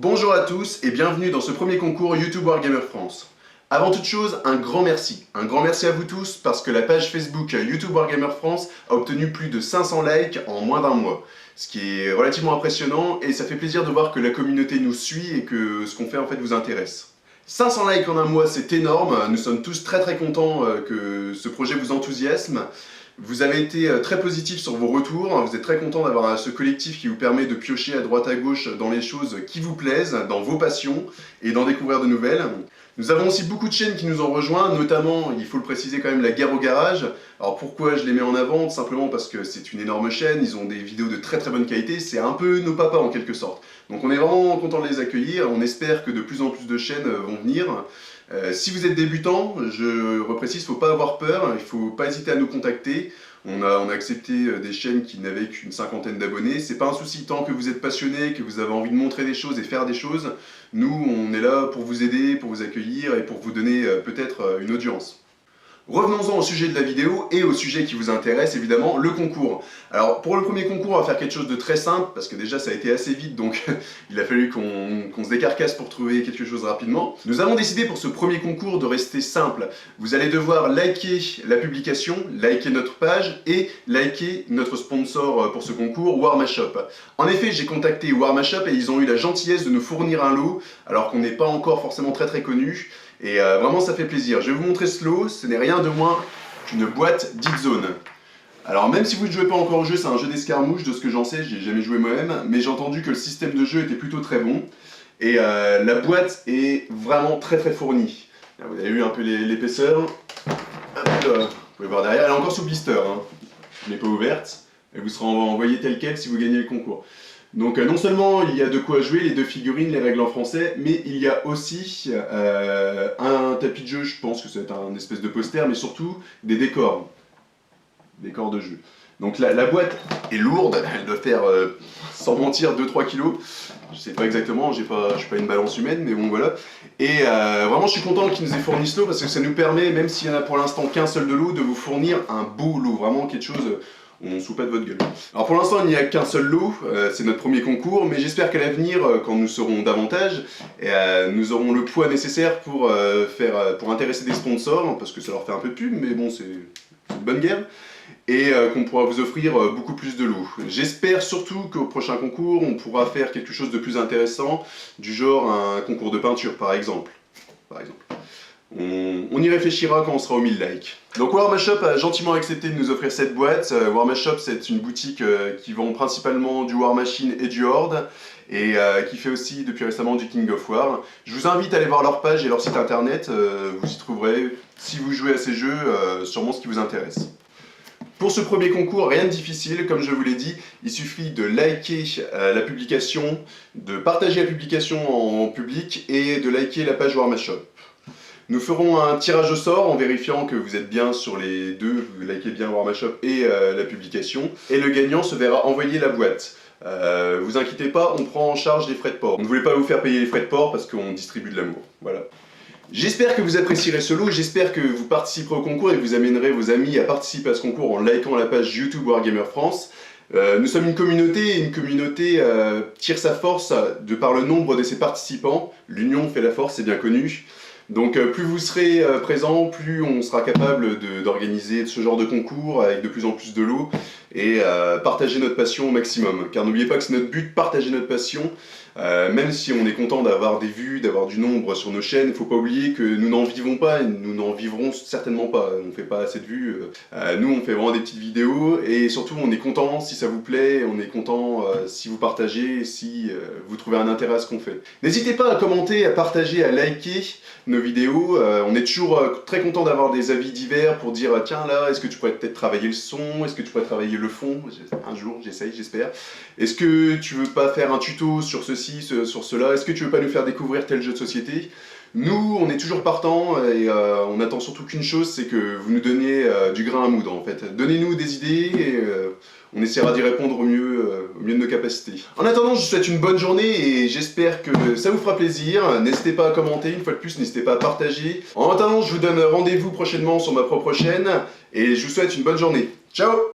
Bonjour à tous et bienvenue dans ce premier concours YouTube Wargamer France. Avant toute chose, un grand merci. Un grand merci à vous tous parce que la page Facebook YouTube Wargamer France a obtenu plus de 500 likes en moins d'un mois. Ce qui est relativement impressionnant et ça fait plaisir de voir que la communauté nous suit et que ce qu'on fait en fait vous intéresse. 500 likes en un mois, c'est énorme. Nous sommes tous très contents que ce projet vous enthousiasme. Vous avez été très positif sur vos retours, vous êtes très content d'avoir ce collectif qui vous permet de piocher à droite à gauche dans les choses qui vous plaisent, dans vos passions et d'en découvrir de nouvelles. Nous avons aussi beaucoup de chaînes qui nous ont rejoints, notamment, il faut le préciser quand même, La Guerre au Garage. Alors pourquoi je les mets en avant? Tout simplement parce que c'est une énorme chaîne, ils ont des vidéos de très bonne qualité, c'est un peu nos papas en quelque sorte. Donc on est vraiment content de les accueillir, on espère que de plus en plus de chaînes vont venir. Si vous êtes débutant, je reprécise, il ne faut pas avoir peur, il ne faut pas hésiter à nous contacter. On a accepté des chaînes qui n'avaient qu'une cinquantaine d'abonnés. C'est pas un souci tant que vous êtes passionné, que vous avez envie de montrer des choses et faire des choses. Nous, on est là pour vous aider, pour vous accueillir et pour vous donner peut-être une audience. Revenons-en au sujet de la vidéo et au sujet qui vous intéresse, évidemment, le concours. Alors, pour le premier concours, on va faire quelque chose de très simple, parce que déjà, ça a été assez vite, donc il a fallu qu'on se décarcasse pour trouver quelque chose rapidement. Nous avons décidé pour ce premier concours de rester simple. Vous allez devoir liker la publication, liker notre page et liker notre sponsor pour ce concours, Warmashop. En effet, j'ai contacté Warmashop et ils ont eu la gentillesse de nous fournir un lot, alors qu'on n'est pas encore forcément très connu. Et vraiment ça fait plaisir. Je vais vous montrer ce lot, ce n'est rien de moins qu'une boîte d'Itzone. Alors même si vous ne jouez pas encore au jeu, c'est un jeu d'escarmouche, de ce que j'en sais, j'ai jamais joué moi-même, mais j'ai entendu que le système de jeu était plutôt très bon. Et la boîte est vraiment très fournie. Là, vous avez vu un peu l'épaisseur. Vous pouvez voir derrière, elle est encore sous blister, hein. Elle n'est pas ouverte. Elle vous sera envoyée telle quelle si vous gagnez le concours. Donc non seulement il y a de quoi jouer, les deux figurines, les règles en français, mais il y a aussi un tapis de jeu, je pense que c'est un espèce de poster, mais surtout des décors. Décors de jeu. Donc la boîte est lourde, elle doit faire, sans mentir, 2-3 kilos. Je sais pas exactement, je suis pas une balance humaine, mais bon voilà. Et vraiment je suis content qu'ils nous aient fourni ce lot, parce que ça nous permet, même s'il n'y en a pour l'instant qu'un seul de lot, de vous fournir un beau lot, vraiment quelque chose... On ne se fout pas de votre gueule. Alors pour l'instant il n'y a qu'un seul lot, c'est notre premier concours, mais j'espère qu'à l'avenir, quand nous serons davantage, nous aurons le poids nécessaire pour intéresser des sponsors, parce que ça leur fait un peu de pub, mais bon c'est une bonne guerre, et qu'on pourra vous offrir beaucoup plus de lots. J'espère surtout qu'au prochain concours, on pourra faire quelque chose de plus intéressant, du genre un concours de peinture par exemple. On y réfléchira quand on sera aux 1000 likes. Donc Warmashop a gentiment accepté de nous offrir cette boîte. Warmashop, c'est une boutique qui vend principalement du War Machine et du Horde, et qui fait aussi depuis récemment du King of War. Je vous invite à aller voir leur page et leur site internet, vous y trouverez, si vous jouez à ces jeux, sûrement ce qui vous intéresse. Pour ce premier concours, rien de difficile, comme je vous l'ai dit, il suffit de liker la publication, de partager la publication en public et de liker la page Warmashop. Nous ferons un tirage au sort en vérifiant que vous êtes bien sur les deux, vous likez bien Warmashop et la publication, et le gagnant se verra envoyer la boîte. Vous inquiétez pas, on prend en charge les frais de port. On ne voulait pas vous faire payer les frais de port parce qu'on distribue de l'amour. Voilà. J'espère que vous apprécierez ce lot, j'espère que vous participerez au concours et que vous amènerez vos amis à participer à ce concours en likant la page YouTube Wargamer France. Nous sommes une communauté, et une communauté tire sa force de par le nombre de ses participants. L'union fait la force, c'est bien connu. Donc plus vous serez présents, plus on sera capable d'organiser ce genre de concours avec de plus en plus de lots et partager notre passion au maximum. Car n'oubliez pas que c'est notre but, partager notre passion. Même si on est content d'avoir des vues, d'avoir du nombre sur nos chaînes, il ne faut pas oublier que nous n'en vivons pas et nous n'en vivrons certainement pas. On ne fait pas assez de vues. Nous, on fait vraiment des petites vidéos et surtout, on est content si ça vous plaît, on est content si vous partagez, si vous trouvez un intérêt à ce qu'on fait. N'hésitez pas à commenter, à partager, à liker nos vidéos. On est toujours très content d'avoir des avis divers pour dire tiens là, est-ce que tu pourrais peut-être travailler le son, est-ce que tu pourrais travailler le fond, un jour, j'essaye, j'espère. Est-ce que tu veux pas faire un tuto sur ceci, sur cela, est-ce que tu veux pas nous faire découvrir tel jeu de société? Nous, on est toujours partants et on attend surtout qu'une chose, c'est que vous nous donniez du grain à moudre en fait. Donnez-nous des idées et on essaiera d'y répondre au mieux de nos capacités. En attendant, je vous souhaite une bonne journée et j'espère que ça vous fera plaisir. N'hésitez pas à commenter, une fois de plus, n'hésitez pas à partager. En attendant, je vous donne rendez-vous prochainement sur ma propre chaîne et je vous souhaite une bonne journée. Ciao!